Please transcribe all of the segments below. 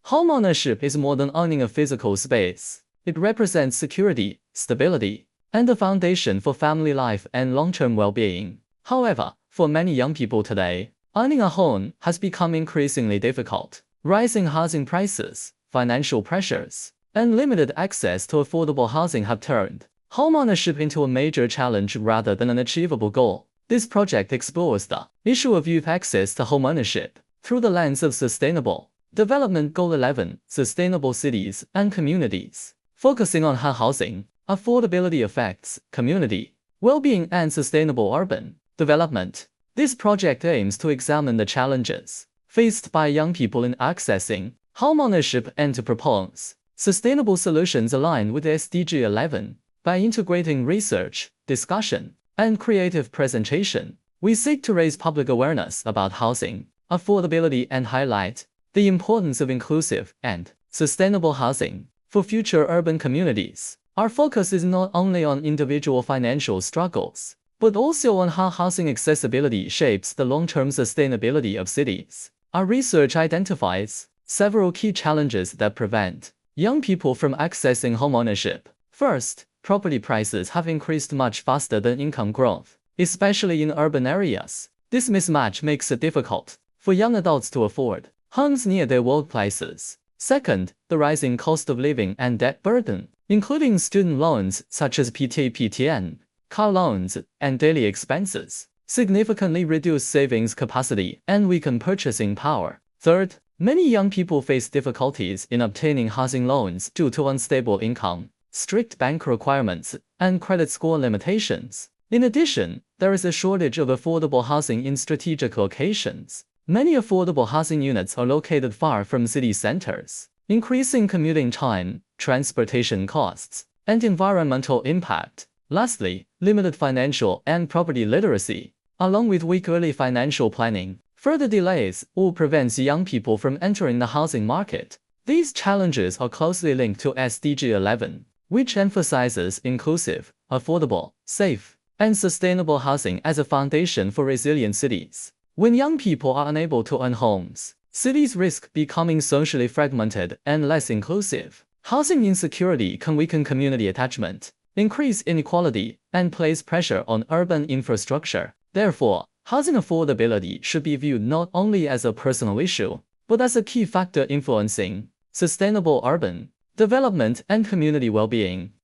Homeownership is more than owning a physical space. It represents security, stability, and the foundation for family life and long-term well-being. However, for many young people today, owning a home has become increasingly difficult. Rising housing prices, financial pressures, and limited access to affordable housing have turned homeownership into a major challenge rather than an achievable goal. This project explores the issue of youth access to homeownership through the lens of sustainable development. Goal 11: Sustainable cities and communities. Focusing on how housing affordability affects community well-being and sustainable urban development. This project aims to examine the challenges faced by young people in accessing homeownership and to propose sustainable solutions aligned with SDG 11. By integrating research, discussion, and creative presentation, we seek to raise public awareness about housing affordability and highlight the importance of inclusive and sustainable housing for future urban communities. Our focus is not only on individual financial struggles, but also on how housing accessibility shapes the long-term sustainability of cities. Our research identifies several key challenges that prevent young people from accessing homeownership. First, property prices have increased much faster than income growth, especially in urban areas. This mismatch makes it difficult for young adults to afford homes near their workplaces. Second, the rising cost of living and debt burden, including student loans such as PTPTN, car loans, and daily expenses, significantly reduce savings capacity and weaken purchasing power. Third, many young people face difficulties in obtaining housing loans due to unstable income, strict bank requirements, and credit score limitations. In addition, there is a shortage of affordable housing in strategic locations. Many affordable housing units are located far from city centers, increasing commuting time, transportation costs, and environmental impact. Lastly, limited financial and property literacy, along with weak early financial planning, further delays or prevents young people from entering the housing market. These challenges are closely linked to SDG 11, which emphasizes inclusive, affordable, safe, and sustainable housing as a foundation for resilient cities. When young people are unable to own homes, cities risk becoming socially fragmented and less inclusive. Housing insecurity can weaken community attachment, increase inequality, and place pressure on urban infrastructure. Therefore, housing affordability should be viewed not only as a personal issue, but as a key factor influencing sustainable urban development and community well-being.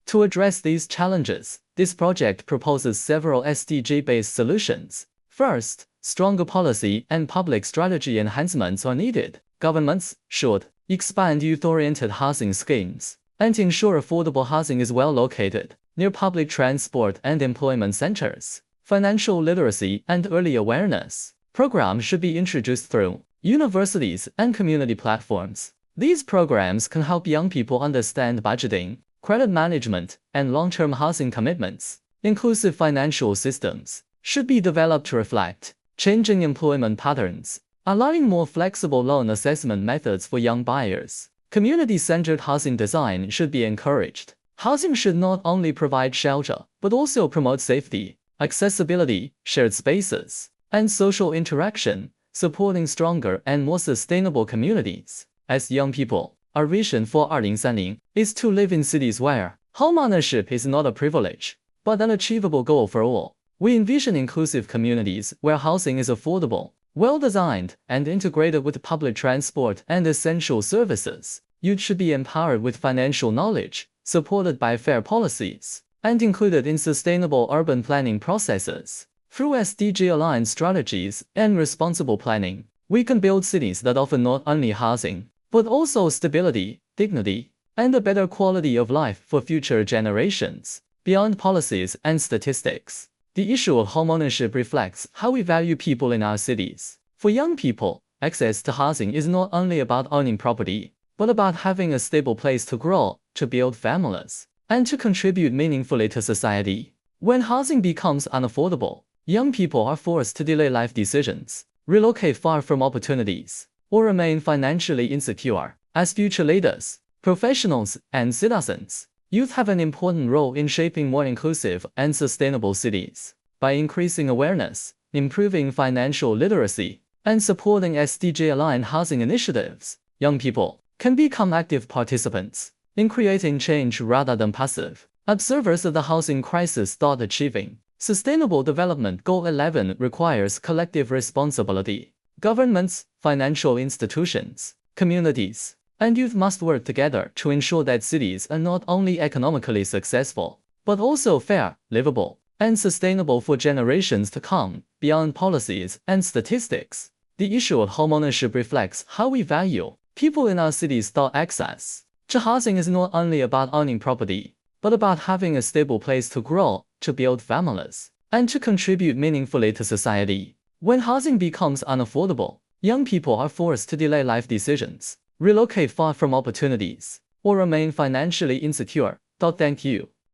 To address these challenges, this project proposes several SDG-based solutions. First, stronger policy and public strategy enhancements are needed. Governments should expand youth-oriented housing schemes and ensure affordable housing is well located near public transport and employment centers. Financial literacy and early awareness programs should be introduced through universities and community platforms. These programs can help young people understand budgeting, credit management, and long-term housing commitments. Inclusive financial systems should be developed to reflect changing employment patterns, allowing more flexible loan assessment methods for young buyers. Community-centered housing design should be encouraged. Housing should not only provide shelter, but also promote safety, accessibility, shared spaces, and social interaction, supporting stronger and more sustainable communities. As young people, our vision for 2030is to live in cities where homeownership is not a privilege, but an achievable goal for all. We envision inclusive communities where housing is affordable, well-designed, and integrated with public transport and essential services. Youth should be empowered with financial knowledge, supported by fair policies, and included in sustainable urban planning processes. Through SDG-aligned strategies and responsible planning, we can build cities that offer not only housing, but also stability, dignity, and a better quality of life for future generations. Beyond policies and statistics, the issue of homeownership reflects how we value people in our cities. For young people, access to housing is not only about owning property, but about having a stable place to grow, to build families, and to contribute meaningfully to society. When housing becomes unaffordable, young people are forced to delay life decisions, relocate far from opportunities, or remain financially insecure. As future leaders, professionals, and citizens, youth have an important role in shaping more inclusive and sustainable cities. By increasing awareness, improving financial literacy, and supporting SDG-aligned housing initiatives, young people can become active participants in creating change rather than passive observers of the housing crisis. Achieving Sustainable Development Goal 11 requires collective responsibility. Governments, financial institutions, communities, and youth must work together to ensure that cities are not only economically successful, but also fair, livable, and sustainable for generations to come. Beyond policies and statistics, the issue of homeownership reflects how we value people in our cities. Access to housing is not only about owning property, but about having a stable place to grow, to build families, and to contribute meaningfully to society. When housing becomes unaffordable, young people are forced to delay life decisions, relocate far from opportunities, or remain financially insecure. Thank you.